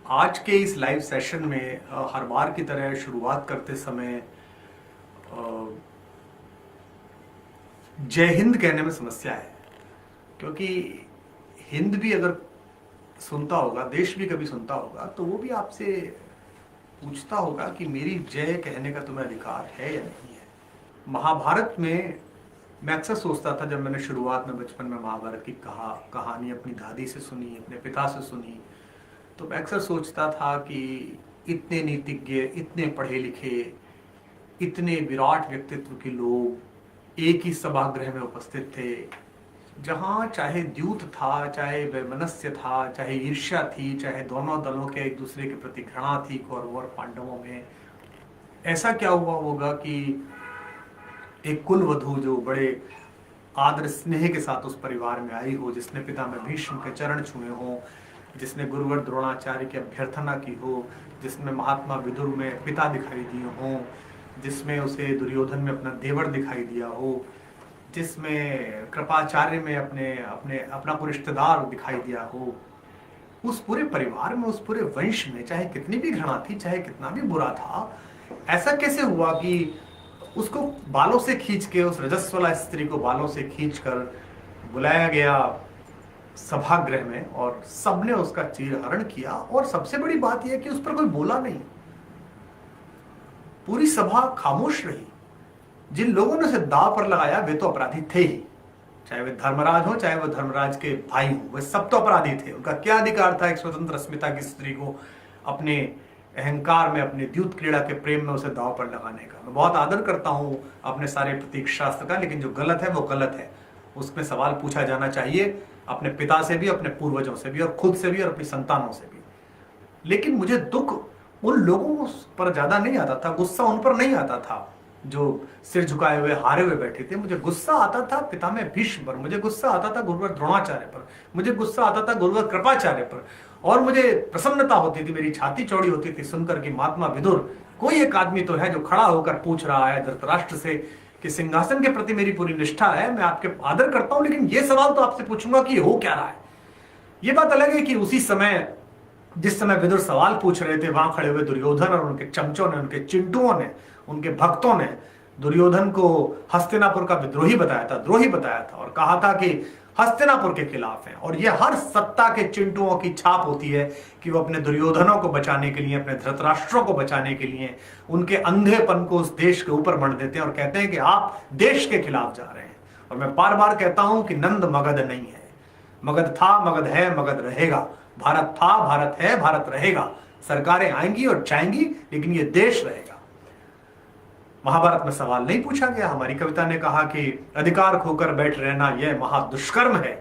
आज के इस लाइव सेशन में हर बार की तरह शुरुआत करते समय अ, जय हिंद कहने में समस्या है, क्योंकि हिंद भी अगर सुनता होगा, देश भी कभी सुनता होगा, तो वो भी आपसे पूछता होगा कि मेरी जय कहने का तुम्हें अधिकार है या नहीं है। महाभारत में मैं अक्सर सोचता था, जब मैंने शुरुआत में बचपन में महाभारत की कहानी अपनी दादी से सुनी, अपने पिता से सुनी, तो मैं अक्सर सोचता था कि इतने नीतिज्ञ, इतने पढ़े लिखे, इतने विराट व्यक्तित्व के लोग एक ही सभागृह में उपस्थित थे, जहाँ चाहे द्यूत था, चाहे वैमनस्य था, चाहे ईर्ष्या थी, चाहे दोनों दलों के एक दूसरे के प्रति घृणा थी, कौरवों और पांडवों में। ऐसा क्या हुआ होगा कि एक कुल वधू जो बड़े आदर स्नेह के साथ उस परिवार में आई हो, जिसने पिता में भीष्म के चरण छुए हों, जिसने गुरुवर द्रोणाचार्य की अभ्यर्थना की हो, जिसमें महात्मा विदुर में पिता दिखाई दिए हों, जिसमें उसे दुर्योधन में अपना देवर दिखाई दिया हो, जिसमें कृपाचार्य में अपना कोई रिश्तेदार दिखाई दिया हो, उस पूरे परिवार में, उस पूरे वंश में चाहे कितनी भी घृणा थी, चाहे कितना भी बुरा था, ऐसा कैसे हुआ कि उसको बालों से खींच के, उस रजस्वला स्त्री को बालों से खींचकर बुलाया गया सभागृह में और सबने उसका चीरहरण किया। और सबसे बड़ी बात यह कि उस पर कोई बोला नहीं, पूरी सभा खामोश रही। जिन लोगों ने उसे दांव पर लगाया वे तो अपराधी थे ही, चाहे वे धर्मराज हो, चाहे वो धर्मराज के भाई हो, वे सब तो अपराधी थे। उनका क्या अधिकार था एक स्वतंत्र अस्मिता की स्त्री को अपने अहंकार में, अपने द्यूत क्रीड़ा के प्रेम में उसे दांव पर लगाने का। मैं बहुत आदर करता हूं अपने सारे प्रतीक शास्त्र का, लेकिन जो गलत है वो गलत है, उसमें सवाल पूछा जाना चाहिए अपने पिता से भी, अपने पूर्वजों से भी, और खुद से भी, और अपनी संतानों से भी। लेकिन मुझे दुख उन लोगों पर ज्यादा नहीं आता था, गुस्सा उन पर नहीं आता था जो सिर झुकाए हुए हारे हुए बैठे थे। मुझे गुस्सा आता था पिता में भीष्म पर, मुझे गुस्सा आता था गुरुवर द्रोणाचार्य पर, मुझे गुस्सा आता था गुरुवर कृपाचार्य पर, और मुझे प्रसन्नता होती थी, मेरी छाती चौड़ी होती थी सुनकर कि महात्मा विदुर, कोई एक आदमी तो है जो खड़ा होकर पूछ रहा है धृतराष्ट्र से कि सिंहासन के प्रति मेरी पूरी निष्ठा है, मैं आपके आदर करता हूं, लेकिन ये सवाल तो आपसे पूछूंगा कि हो क्या रहा है। ये बात अलग है कि उसी समय, जिस समय विदुर सवाल पूछ रहे थे, वहां खड़े हुए दुर्योधन और उनके चमचों ने, उनके चिंटुओं ने, उनके भक्तों ने दुर्योधन को हस्तिनापुर का विद्रोही बताया था, द्रोही बताया था, और कहा था कि हस्तिनापुर के खिलाफ है। और ये हर सत्ता के चिंटुओं की छाप होती है कि वो अपने दुर्योधनों को बचाने के लिए, अपने धृतराष्ट्रों को बचाने के लिए उनके अंधेपन को उस देश के ऊपर मढ़ देते हैं और कहते हैं कि आप देश के खिलाफ जा रहे हैं। और मैं बार बार कहता हूं कि नंद मगध नहीं है, मगध था, मगध है, मगध रहेगा। भारत था, भारत है, भारत रहेगा। सरकारें आएंगी और जाएंगी, लेकिन ये देश रहेगा। महाभारत में सवाल नहीं पूछा गया। हमारी कविता ने कहा कि अधिकार खोकर बैठ रहना यह महादुष्कर्म है,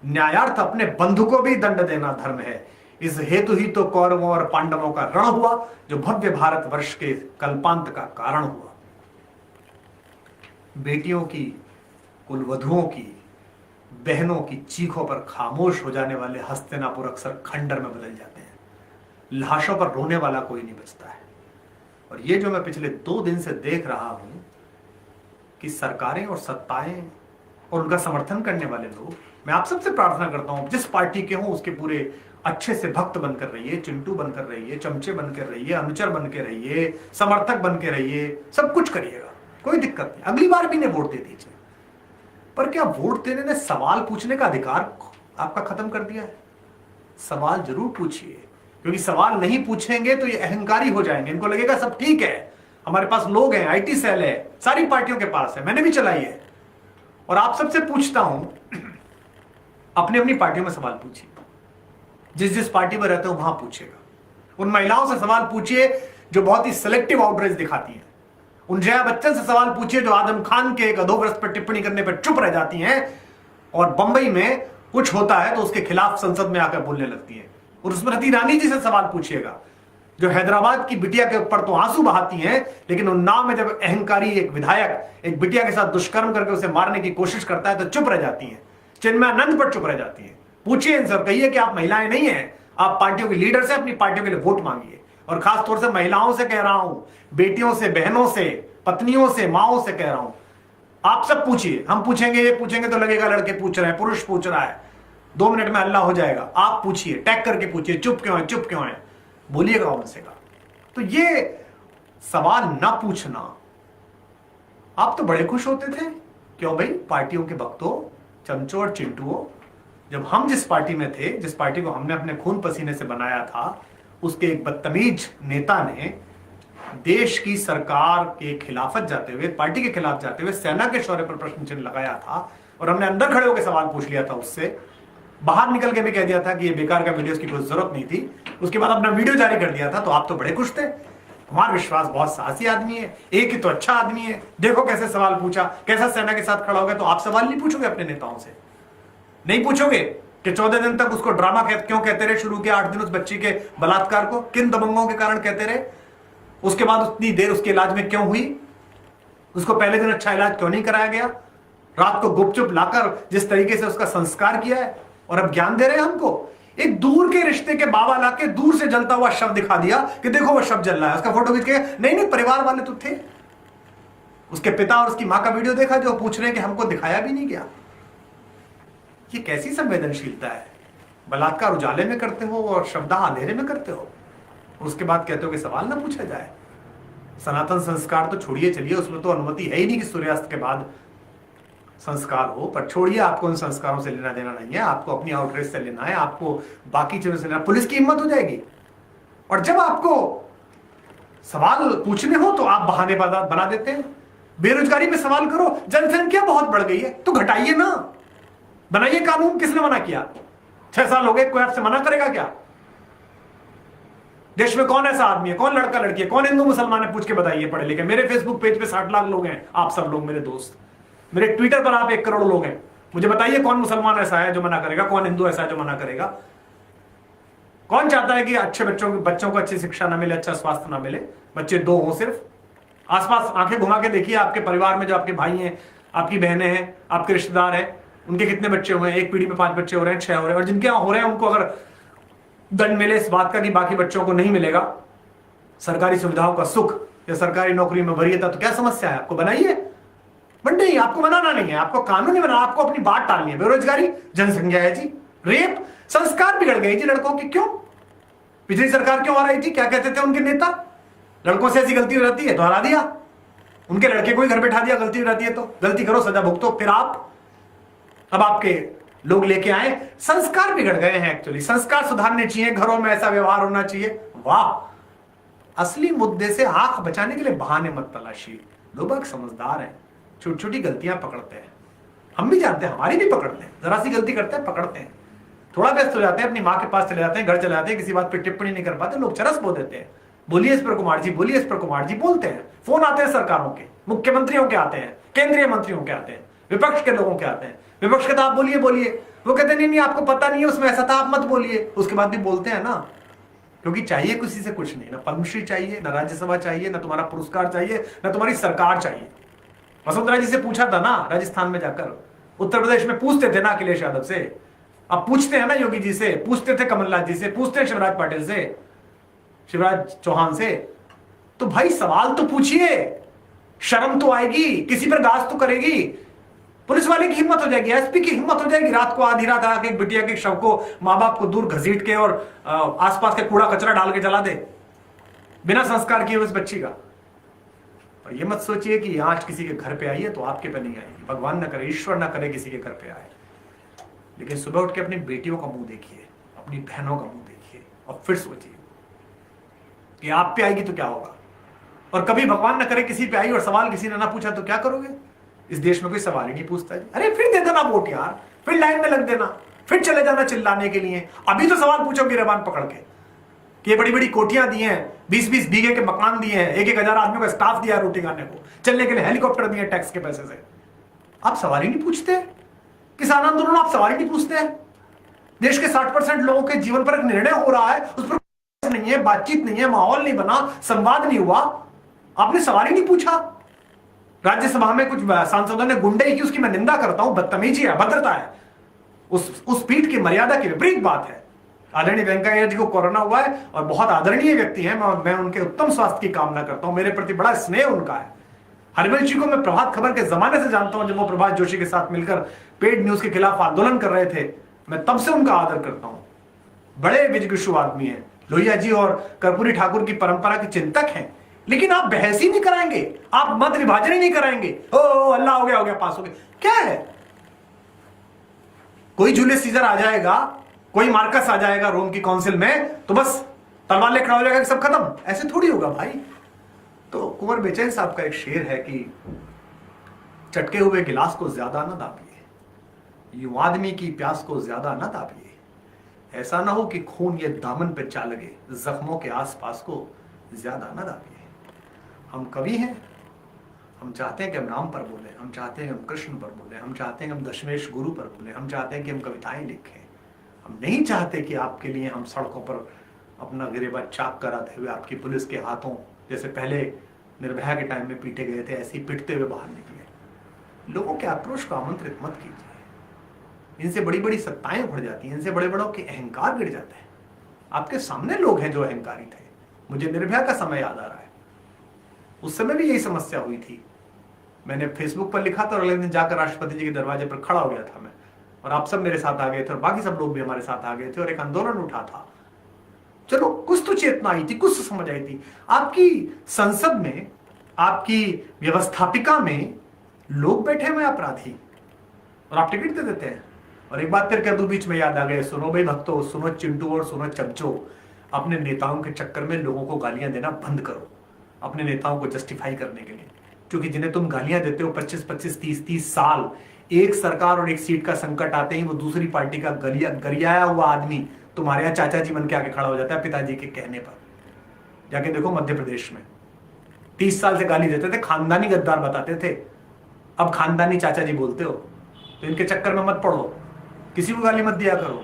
न्यायार्थ अपने बंधु को भी दंड देना धर्म है। इस हेतु ही तो कौरवों और पांडवों का रण हुआ, जो भव्य भारत वर्ष के कल्पांत का कारण हुआ। बेटियों की, कुलवधुओं की, बहनों की चीखों पर खामोश हो जाने वाले हस्तिनापुर अक्सर खंडर में बदल जाते हैं। लाशों पर रोने वाला कोई नहीं बचता है। और ये जो मैं पिछले 2 दिन से देख रहा हूं कि सरकारें और सत्ताएं और उनका समर्थन करने वाले लोग, मैं आप सबसे प्रार्थना करता हूं, जिस पार्टी के हों उसके पूरे अच्छे से भक्त बनकर रहिए, चिंटू बनकर रहिए, चमचे बनकर रहिए, अनुचर बनकर रहिए, समर्थक बनकर रहिए, सब कुछ करिएगा, कोई दिक्कत नहीं, अगली बार भी नहीं वोट दे दीजिए। पर क्या वोट देने ने सवाल पूछने का अधिकार आपका खत्म कर दिया है? सवाल जरूर पूछिए, क्योंकि सवाल नहीं पूछेंगे तो ये अहंकारी हो जाएंगे। इनको लगेगा सब ठीक है, हमारे पास लोग हैं, आईटी सेल है, सारी पार्टियों के पास है, मैंने भी चलाई है। और आप सबसे पूछता हूं, अपनी अपनी पार्टियों में सवाल पूछिए, जिस जिस पार्टी में रहते हो वहां पूछिएगा। उन महिलाओं से सवाल पूछिए जो बहुत ही सिलेक्टिव आउटरीच दिखाती हैं। उन जया बच्चन से सवाल पूछिए जो आदम खान के एक अधोग्रस्त पर टिप्पणी करने पर चुप रह जाती हैं और बंबई में कुछ होता है तो उसके खिलाफ संसद में आकर बोलने लगती हैं। और स्मृति ईरानी जी से सवाल पूछिएगा जो हैदराबाद की बिटिया के ऊपर तो आंसू बहाती हैं, लेकिन उन्नाव में जब अहंकारी एक विधायक एक बिटिया के साथ दुष्कर्म करके उसे मारने की कोशिश करता है तो चुप रह जाती हैं। चिन्मयानंद पर चुप रह जाती हैं। पूछिए इनसे, कहिए कि आप महिलाएं नहीं हैं, आप पार्टियों के लीडर से अपनी पार्टियों के लिए वोट मांगिए। और खासतौर से महिलाओं से कह रहा हूं, बेटियों से, बहनों से, पत्नियों से, माओ से कह रहा हूं, आप सब पूछिए। हम पूछेंगे, ये पूछेंगे तो लगेगा लड़के पूछ रहे हैं, पुरुष पूछ रहा है, 2 मिनट में हल्ला हो जाएगा। आप पूछिए, टैग करके पूछिए, चुप क्यों है, चुप क्यों है। बोलिएगा उनसे का। तो ये सवाल ना पूछना, आप तो बड़े खुश होते थे। क्यों भाई? पार्टियों के भक्तों, चमचों और चिंटुओं, जब हम जिस पार्टी में थे, जिस पार्टी को हमने अपने खून पसीने से बनाया था, उसके एक बदतमीज नेता ने देश की सरकार के खिलाफत जाते हुए, पार्टी के खिलाफ जाते हुए सेना के शौर्य पर प्रश्न चिन्ह लगाया था, और हमने अंदर खड़े होकर सवाल पूछ लिया था उससे। बाहर निकल के भी कह दिया था कि ये बेकार का वीडियो की कोई जरूरत नहीं थी। उसके बाद अपना वीडियो जारी कर दिया था। तो आप तो बड़े खुश थे। कुमार विश्वास बहुत साहसी आदमी है, एक ही तो अच्छा आदमी है, देखो कैसे सवाल पूछा, कैसा सेना के साथ खड़ा हो गया। तो आप सवाल नहीं पूछोगे अपने नेताओं से? नहीं पूछोगे कि 14 दिन तक उसको ड्रामा क्यों कहते रहे? शुरू किया 8 दिन उस बच्ची के बलात्कार को, किन दबंगों के कारण कहते रहे? उसके बाद उतनी देर उसके इलाज में क्यों हुई? उसको पहले दिन अच्छा इलाज क्यों नहीं कराया गया? रात को गुपचुप लाकर जिस तरीके से उसका संस्कार किया है, और अब ज्ञान दे रहे हैं हमको। एक दूर के रिश्ते के बाबा लाके दूर से जलता हुआ शव दिखा दिया कि देखो वो शव जल रहा है, उसका फोटो खींच के। नहीं, परिवार वाले तो थे। उसके पिता और उसकी मां का वीडियो देखा जो पूछ रहे हैं कि हमको दिखाया भी नहीं गया। ये कैसी संवेदनशीलता है? बलात्कार उजाले में करते हो और शवदाह अंधेरे में करते हो, उसके बाद कहते हो कि सवाल ना पूछा जाए। सनातन संस्कार तो छोड़िए, चलिए, उसमें तो अनुमति है ही नहीं कि सूर्यास्त के बाद संस्कार हो। पर छोड़िए, आपको उन संस्कारों से लेना देना नहीं है, आपको अपनी आउटरीच से लेना है, आपको बाकी चीजों से लेना। पुलिस की हिम्मत हो जाएगी, और जब आपको सवाल पूछने हो तो आप बहाने बना देते हैं। बेरोजगारी पे सवाल करो, जनसंख्या बहुत बढ़ गई है, तो घटाइए ना, बनाइए कानून। किसने मना किया? 6 साल हो गए, कोई आपसे मना करेगा क्या? देश में कौन ऐसा आदमी है, कौन लड़का लड़की है, कौन हिंदू मुसलमान है? पूछ के बताइए पढ़े लिखे। मेरे फेसबुक पेज पे 60 लाख लोग हैं, आप सब लोग मेरे दोस्त। मेरे ट्विटर पर आप 1 करोड़ लोग हैं। मुझे बताइए कौन मुसलमान ऐसा है जो मना करेगा, कौन हिंदू ऐसा है जो मना करेगा? कौन चाहता है कि अच्छे बच्चों को अच्छी शिक्षा ना मिले, अच्छा स्वास्थ्य ना मिले, बच्चे 2 हो सिर्फ? आसपास आंखें घुमा के देखिए, आपके परिवार में जो आपके भाई हैं, आपकी बहनें हैं, आपके रिश्तेदार हैं, उनके कितने बच्चे हुए हैं? एक पीढ़ी में 5 बच्चे हो रहे हैं, 6 हो रहे हैं। और जिनके यहां हो रहे हैं उनको अगर दंड मिले इस बात का कि बाकी बच्चों को नहीं मिलेगा सरकारी सुविधाओं का सुख, या सरकारी नौकरी में वरीयता, तो क्या समस्या है? आपको बनाइए। बट नहीं, आपको बनाना नहीं है, आपको कानून नहीं बनाना, आपको अपनी बात टालनी है। बेरोजगारी, जनसंख्या है जी, रेप, संस्कार बिगड़ गए जी लड़कों के। क्यों? पिछली सरकार क्यों आ रही थी? क्या कहते थे उनके नेता? लड़कों से ऐसी गलती रहती है तो हरा दिया, उनके लड़के को ही घर बैठा दिया। गलती रहती है तो गलती करो, सजा भुगतो। फिर अब आपके लोग लेके आए, संस्कार बिगड़ गए हैं। एक्चुअली संस्कार सुधारने चाहिए, घरों में ऐसा व्यवहार होना चाहिए। वाह, असली मुद्दे से आंख बचाने के लिए बहाने मत तलाशिए। लोग समझदार हैं, छोटी छोटी गलतियां पकड़ते हैं। हम भी जानते हैं, हमारी भी पकड़ते हैं, जरा सी गलती करते हैं पकड़ते हैं। थोड़ा व्यस्त हो जाते हैं, अपनी माँ के पास चले जाते हैं, घर चले जाते हैं, किसी बात पे टिप्पणी नहीं कर पाते, लोग चरस बो देते हैं। बोलिए इस पर कुमार जी, बोलिए इस पर कुमार जी, बोलते हैं। फोन आते हैं सरकारों के, मुख्यमंत्रियों के आते हैं, केंद्रीय मंत्रियों के आते हैं, विपक्ष के लोगों के आते हैं। विपक्ष के तो आप बोलिए बोलिए, वो कहते नहीं नहीं आपको पता नहीं है उसमें ऐसा था, आप मत बोलिए। उसके बाद भी बोलते हैं ना, क्योंकि चाहिए किसी से कुछ नहीं, ना पद्मश्री चाहिए, ना राज्यसभा चाहिए, ना तुम्हारा पुरस्कार चाहिए, ना तुम्हारी सरकार चाहिए। वसुंधरा जी से पूछा था ना राजस्थान में जाकर, उत्तर प्रदेश में पूछते थे ना अखिलेश यादव से, अब पूछते हैं ना योगी जी से, पूछते थे कमलनाथ जी से, पूछते हैं शिवराज पाटिल से, शिवराज चौहान से। तो भाई सवाल तो पूछिए, शर्म तो आएगी, किसी पर गाज तो करेगी। पुलिस वाले की हिम्मत हो जाएगी, एसपी की हिम्मत हो जाएगी रात को आधी रात आके एक बिटिया के शव को, मां बाप को दूर घसीट के और आसपास के कूड़ा कचरा डाल के जला दे, बिना संस्कार किए उस बच्ची का। और ये मत सोचिए कि आंच किसी के घर पे आई है तो आपके पे नहीं आएगी। भगवान ना करे, ईश्वर ना करे किसी के घर पे आए। लेकिन सुबह उठ के अपनी बेटियों का मुंह देखिए, अपनी बहनों का मुंह देखिए, और फिर सोचिए कि आप पे आएगी तो क्या होगा। और कभी भगवान ना करे किसी पे आई और सवाल किसी ने ना पूछा तो क्या करोगे? इस देश में कोई सवाल ही नहीं पूछता है। अरे फिर दे देना वोट यार, फिर लाइन में लग देना, फिर चले जाना चिल्लाने के लिए। अभी तो सवाल पूछो गिरबान पकड़ के कि ये बड़ी बड़ी कोठियां दी हैं, 20-20 बीघे के मकान दिए हैं, 1-1 हजार आदमियों का स्टाफ दिया रोटी खाने को, चलने के लिए हेलीकॉप्टर दिए टैक्स के पैसे से। आप सवाल ही नहीं पूछते। किसान आंदोलन आप सवाल ही नहीं पूछते हैं। देश के 60% लोगों के जीवन पर एक निर्णय हो रहा है, उस पर नहीं है, बातचीत नहीं है, माहौल नहीं बना, संवाद नहीं हुआ, आपने सवाल ही नहीं पूछा। राज्यसभा में कुछ सांसदों ने गुंडे की, उसकी मैं निंदा करता हूं, बदतमीजी है, अभद्रता है, उस पीठ की मर्यादा की विपरीत बात है। आदरणीय वेंकैया जी को कोरोना हुआ है और बहुत आदरणीय व्यक्ति हैं, मैं उनके उत्तम स्वास्थ्य की कामना करता हूं, मेरे प्रति बड़ा स्नेह उनका है। हरवंश जी को मैं प्रभात खबर के जमाने से जानता हूं, जब वो प्रभात जोशी के साथ मिलकर पेड न्यूज के खिलाफ आंदोलन कर रहे थे, मैं तब से उनका आदर करता हूं। बड़े विजिगीषु आदमी हैं, लोहिया जी और कर्पूरी ठाकुर की परंपरा के चिंतक हैं, लेकिन आप बहस ही नहीं कराएंगे, आप मत विभाजन ही नहीं कराएंगे। ओ अल्लाह हो गया पास हो गया, क्या है? कोई जूलियस सीजर आ जाएगा, कोई मार्कस आ जाएगा रोम की काउंसिल में, तो बस तलवार ले खड़ा हो जाएगा कि सब खत्म? ऐसे थोड़ी होगा भाई। तो कुंवर बेचैन साहब का एक शेर है कि चटके हुए गिलास को ज्यादा न दाबिए, युवा आदमी की प्यास को ज्यादा न दाबिए, ऐसा ना हो कि खून ये दामन पे चा लगे, जख्मों के आसपास को ज्यादा न दाबिए। हम कवि हैं, हम चाहते हैं कि हम राम पर बोले, हम चाहते हैं कि हम कृष्ण पर बोले, हम चाहते हैं कि हम दशमेश गुरु पर बोले, हम चाहते हैं कि हम कविताएं लिखें। हम नहीं चाहते कि आपके लिए हम सड़कों पर अपना गिरेबाज चाक कराते हुए आपकी पुलिस के हाथों, जैसे पहले निर्भया के टाइम में पीटे गए थे, ऐसे ही पिटते हुए बाहर निकले। लोगों के आक्रोश को आमंत्रित मत कीजिए, इनसे बड़ी बड़ी सत्ताएं उभर जाती हैं, इनसे बड़े बड़ों के अहंकार गिर जाते हैं। आपके सामने लोग हैं जो अहंकारी थे। मुझे निर्भया का समय याद आ रहा है, उस समय भी यही समस्या हुई थी। मैंने फेसबुक पर लिखा था और अगले दिन जाकर राष्ट्रपति जी के दरवाजे पर खड़ा हो गया था मैं, और आप सब मेरे साथ आ गए थे और बाकी सब लोग भी हमारे साथ आ गए थे और एक आंदोलन उठा था। चलो कुछ तो चेतना आई थी, कुछ तो समझ आई थी। आपकी संसद में, आपकी व्यवस्थापिका में लोग बैठे हुए अपराधी और आप टिकट दे देते हैं। और एक बात फिर कह दूं बीच में, याद आ गए, सुनो भाई भक्तों, सुनो चिंटू और सुनो चमचो, अपने नेताओं के चक्कर में लोगों को गालियां देना बंद करो, अपने नेताओं को जस्टिफाई करने के लिए। क्योंकि जिन्हें तुम गालियां देते हो 25-25, 30-30 साल, एक सरकार और एक सीट का संकट आते ही वो दूसरी पार्टी का गरियाया हुआ आदमी तुम्हारे यहाँ चाचा जी बन के आके खड़ा हो जाता है पिताजी के कहने पर। जाके देखो मध्य प्रदेश में 30 साल से गाली देते थे, खानदानी गद्दार बताते थे, अब खानदानी चाचा जी बोलते हो। तो इनके चक्कर में मत पड़ो, किसी को गाली मत दिया करो,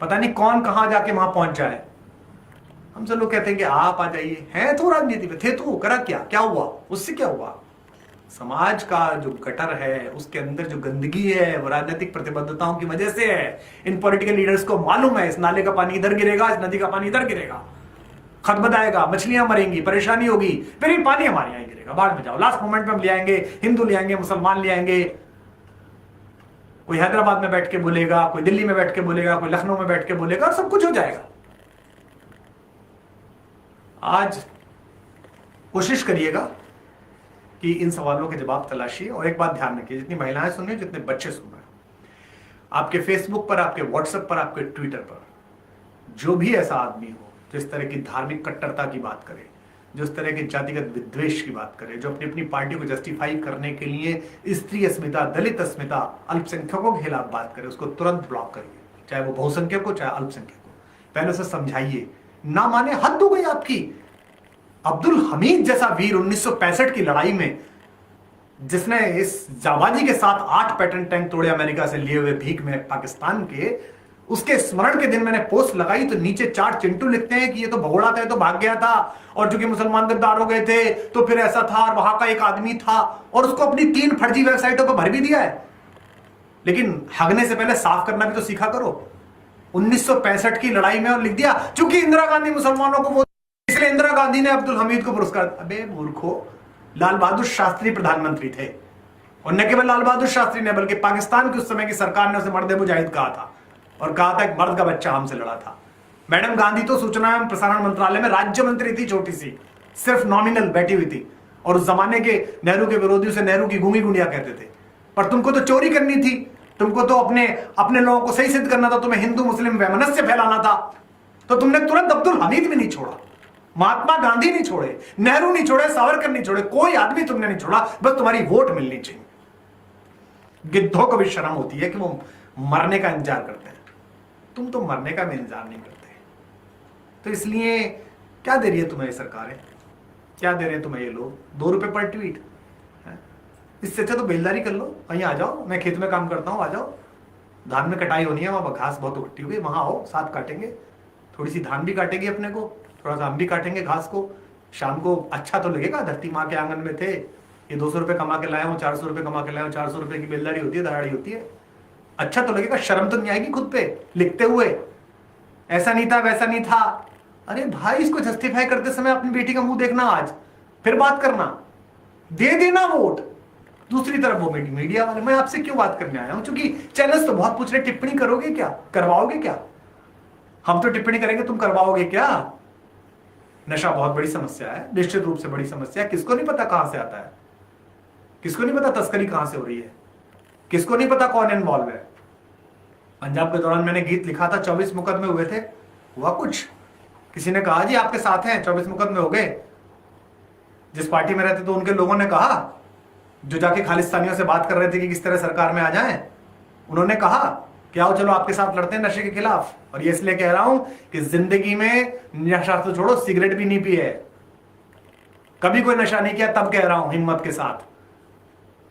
पता नहीं कौन कहां जाके वहां पहुंच जाए। हमसे लोग कहते हैं कि आप आ जाइए, हैं तो राजनीति में थे, तो करा क्या हुआ, उससे क्या हुआ? समाज का जो गटर है, उसके अंदर जो गंदगी है, वो राजनीतिक प्रतिबद्धताओं की वजह से है। इन पॉलिटिकल लीडर्स को मालूम है इस नाले का पानी इधर गिरेगा, इस नदी का पानी इधर गिरेगा, खतबद आएगा, मछलियां मरेंगी, परेशानी होगी, फिर ये पानी हमारे यहां गिरेगा, बाद में जाओ, लास्ट मोमेंट में हम ले आएंगे, हिंदू ले आएंगे, मुसलमान ले आएंगे। कोई हैदराबाद में बैठ के बोलेगा, कोई दिल्ली में बैठ के बोलेगा, कोई लखनऊ में बैठ के बोलेगा, और सब कुछ हो जाएगा। आज कोशिश करिएगा कि इन सवालों के जवाब तलाशिए। और एक बात ध्यान रखिए, जितनी महिलाएं सुन रही हैं, जितने बच्चे सुन रहे हैं, आपके फेसबुक पर, आपके व्हाट्सएप पर, आपके ट्विटर पर जो भी ऐसा आदमी हो जो इस तरह की धार्मिक कट्टरता की बात करे, जो इस तरह के जातिगत विद्वेष की बात करे, जो अपनी अपनी पार्टी को जस्टिफाई करने के लिए स्त्री अस्मिता, दलित अस्मिता, अल्पसंख्यकों के खिलाफ बात करे, उसको तुरंत ब्लॉक करिए, चाहे वो बहुसंख्यक हो चाहे अल्पसंख्यक हो। पहले उसे समझाइए, ना माने, हद हो गई आपकी। अब्दुल हमीद जैसा वीर 1965 की लड़ाई में, जिसने इस जाबाजी के साथ 8 पैटर्न टैंक तोड़े अमेरिका से लिए हुए भीख में पाकिस्तान के, उसके स्मरण के दिन मैंने पोस्ट लगाई तो नीचे 4 चिंटू लिखते हैं कि ये तो भगोड़ा था, तो भाग गया था, और चूंकि मुसलमान गद्दार हो गए थे तो फिर ऐसा था, और वहां का एक आदमी था, और उसको अपनी 3 फर्जी वेबसाइटों पर भर भी दिया है। लेकिन हगने से पहले साफ करना भी तो सीखा करो। 1965 की लड़ाई में और लिख दिया चूंकि इंदिरा गांधी मुसलमानों को, इसलिए इंदिरा गांधी ने अब्दुल हमीद को पुरस्कार। अबे मूर्खो, लाल बहादुर शास्त्री प्रधानमंत्री थे, और न केवल लाल बहादुर शास्त्री ने बल्कि पाकिस्तान की उस समय की सरकार ने उसे मर्द मुजाहिद कहा था, और कहा था एक मर्द का बच्चा हमसे लड़ा था। मैडम गांधी तो सूचना एवं प्रसारण मंत्रालय में राज्य मंत्री थी, छोटी सी, सिर्फ नॉमिनल बैठी हुई थी, और उस जमाने के नेहरू के विरोधी से नेहरू की गूंगी गुंडिया कहते थे। पर तुमको तो चोरी करनी थी, तुमको तो अपने लोगों को सही सिद्ध करना था, तुम्हें हिंदू मुस्लिम वैमनस्य फैलाना था, तो तुमने तुरंत अब्दुल हमीद भी नहीं छोड़ा, महात्मा गांधी नहीं छोड़े, नेहरू नहीं छोड़े, सावरकर नहीं छोड़े, कोई आदमी तुमने नहीं छोड़ा, बस तुम्हारी वोट मिलनी चाहिए। गिद्धों को भी शर्म होती है कि वो मरने का इंतजार करते हैं, तुम तो मरने का भी इंतजार नहीं करते। तो इसलिए क्या दे रही है तुम्हें ये सरकारें, क्या दे रहे हैं तुम्हें ये लोग? 2 रुपए पर ट्वीट, इससे अच्छा तो बेलदारी कर लो, कहीं आ जाओ, मैं खेत में काम करता हूँ, आ जाओ, धान में कटाई होनी है, वहां घास बहुत इकट्ठी हुई, वहां आओ, साथ काटेंगे, थोड़ी सी धान भी काटेगी अपने को, थोड़ा सा हम भी काटेंगे घास को, शाम को अच्छा तो लगेगा। धरती माँ के आंगन में थे, ये 200 रुपए कमा के लाए हो, 400 रुपए कमा के लाए हो, 400 रुपए की बेलदारी होती है, दहाड़ी होती है, अच्छा तो लगेगा, शर्म तो नहीं आएगी खुद पे लिखते हुए, ऐसा नहीं था वैसा नहीं था। अरे भाई, इसको जस्टिफाई करते समय अपनी बेटी का मुंह देखना, आज फिर बात करना, दे देना वोट। दूसरी तरफ वो मीडिया वाले, मैं आपसे क्यों बात करने आया हूं, क्योंकि चैनल्स तो बहुत पूछ रहे, टिप्पणी करोगे क्या, करवाओगे क्या? हम तो टिप्पणी करेंगे, तुम करवाओगे क्या? नशा बहुत बड़ी समस्या है, निश्चित रूप से बड़ी समस्या है। किसको नहीं पता कहां से आता है, किसको नहीं पता तस्करी कहां से हो रही है, किसको नहीं पता कौन इन्वॉल्व है। पंजाब के दौरान मैंने गीत लिखा था, 24 मुकदमे हुए थे, हुआ कुछ? किसी ने कहा जी आपके साथ हैं, 24 मुकदमे हो गए? जिस पार्टी में रहते तो उनके लोगों ने कहा, जो जाके खालिस्तानियों से बात कर रहे थे कि किस तरह सरकार में आ जाएं, उन्होंने कहा कि आओ चलो आपके साथ लड़ते हैं नशे के खिलाफ। और ये इसलिए कह रहा हूं कि जिंदगी में नशा तो छोड़ो, सिगरेट भी नहीं पिए, कभी कोई नशा नहीं किया, तब कह रहा हूं हिम्मत के साथ।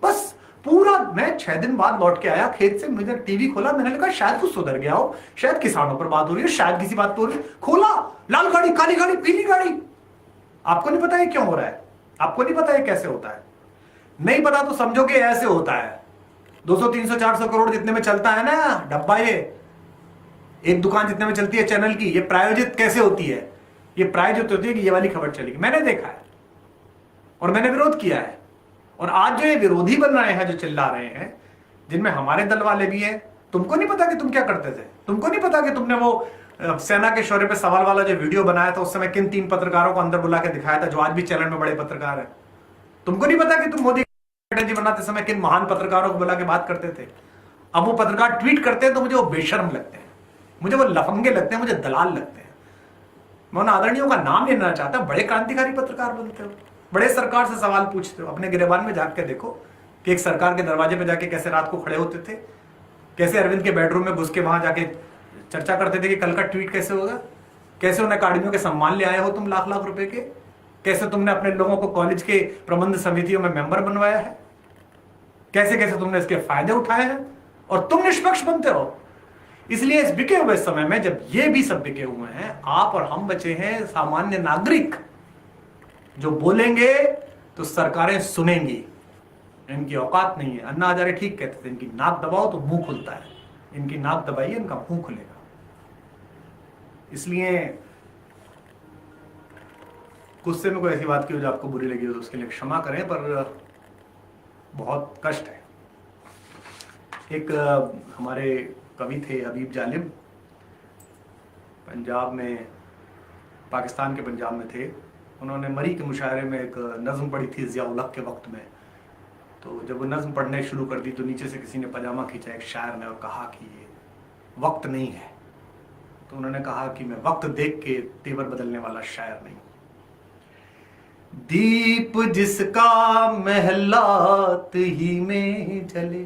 बस पूरा मैं 6 दिन बाद लौट के आया खेत से, मुझे टीवी खोला, मैंने कहा शायद कुछ सुधर गया हो, शायद किसानों पर बात हो रही है, शायद किसी बात पर हो रही है। खोला, लाल गाड़ी, काली गाड़ी, पीली गाड़ी। आपको नहीं पता है क्यों हो रहा है, आपको नहीं पता है कैसे होता है, नहीं पता तो समझो कि ऐसे होता है। 200 300 400 करोड़ जितने में चलता है ना डब्बा, ये एक दुकान जितने में चलती है चैनल की, ये प्रायोजित कैसे होती है? ये प्रायोजित होती है कि ये वाली खबर चलेगी। मैंने देखा है और मैंने विरोध किया है। और आज जो ये विरोधी बन रहे हैं, जो चिल्ला रहे हैं, जिनमें हमारे दल वाले भी हैं, तुमको नहीं पता कि तुम क्या करते थे? तुमको नहीं पता कि तुमने वो सेना के शौर्य पे सवाल वाला जो वीडियो बनाया था, उस समय किन 3 पत्रकारों को अंदर बुला के दिखाया था, जो आज भी चैनल में बड़े पत्रकार हैं? तुमको नहीं पता कि तुम मोदी जी बनाते समय किन महान पत्रकारों को बुला के बात करते थे? अब वो पत्रकार ट्वीट करते हैं तो मुझे वो बेशर्म लगते हैं, मुझे वो लफंगे लगते हैं, मुझे दलाल लगते हैं। मैं उन आदरणियों का नाम लेना चाहता, बड़े क्रांतिकारी पत्रकार बनते हो, बड़े सरकार से सवाल पूछते हो। अपने गिरेबान में जाके देखो कि एक सरकार के दरवाजे पे जाके कैसे रात को खड़े होते थे, कैसे अरविंद के बेडरूम में घुस के वहां जाके चर्चा करते थे कि कल का ट्वीट कैसे होगा, कैसे उन अकाडमियों के सम्मान ले आए हो तुम लाख लाख रुपए के, कैसे तुमने अपने लोगों को कॉलेज के प्रबंध समितियों में मेंबर बनवाया है, कैसे कैसे तुमने इसके फायदे उठाए हैं, और तुम निष्पक्ष बनते हो। इसलिए इस बिके हुए समय में, जब ये भी सब बिके हुए हैं, आप और हम बचे हैं सामान्य नागरिक, जो बोलेंगे तो सरकारें सुनेंगी। इनकी औकात नहीं है। अन्ना हजारे ठीक कहते थे, इनकी नाक दबाओ तो मुंह खुलता है, इनकी नाक दबाइए इनका मुंह खुलेगा। इसलिए गुस्से में कोई ऐसी बात की हो जो आपको बुरी लगी हो तो उसके लिए क्षमा करें, पर बहुत कष्ट है। एक हमारे कवि थे हबीब जालिम, पंजाब में, पाकिस्तान के पंजाब में थे। उन्होंने मरी के मुशायरे में एक नज़्म पढ़ी थी ज़िया-उल-हक के वक्त में। तो जब वो नज़्म पढ़ने शुरू कर दी तो नीचे से किसी ने पजामा खींचा एक शायर ने और कहा कि ये वक्त नहीं है। तो उन्होंने कहा कि मैं वक्त देख के तेवर बदलने वाला शायर नहीं। दीप जिसका महलात ही में जले,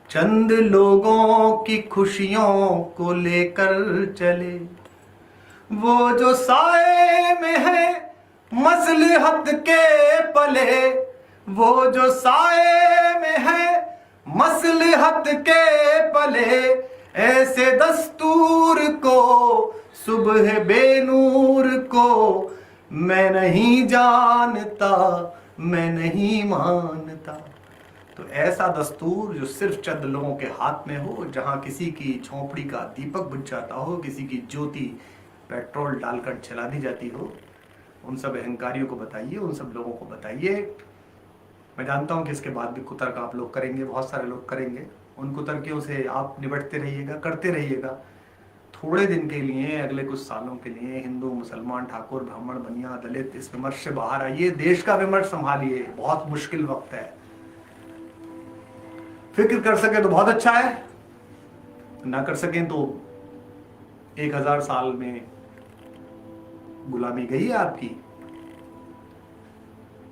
चंद लोगों की खुशियों को लेकर चले, वो जो साए में है मसलहत के पले, वो जो साए में है मसलहत के पले, ऐसे दस्तूर को सुबह बेनूर को मैं नहीं जानता, मैं नहीं मानता। तो ऐसा दस्तूर जो सिर्फ चंद लोगों के हाथ में हो, जहां किसी की झोंपड़ी का दीपक बुझ जाता हो, किसी की ज्योति पेट्रोल डालकर चला दी जाती हो, उन सब अहंकारियों को बताइए, उन सब लोगों को बताइए। मैं जानता हूं कि इसके बाद भी कुतर्क आप लोग करेंगे, बहुत सारे लोग करेंगे। उन कुतर्कियों से आप निपटते रहिएगा, करते रहिएगा। थोड़े दिन के लिए, अगले कुछ सालों के लिए हिंदू, मुसलमान, ठाकुर, ब्राह्मण, बनिया, दलित, इस विमर्श से बाहर आइए, देश का विमर्श संभालिए। बहुत मुश्किल वक्त है। फिक्र कर सके तो बहुत अच्छा है, ना कर सकें तो 1000 साल में गुलामी गई है आपकी।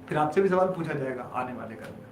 फिर आपसे भी सवाल पूछा जाएगा आने वाले कल में।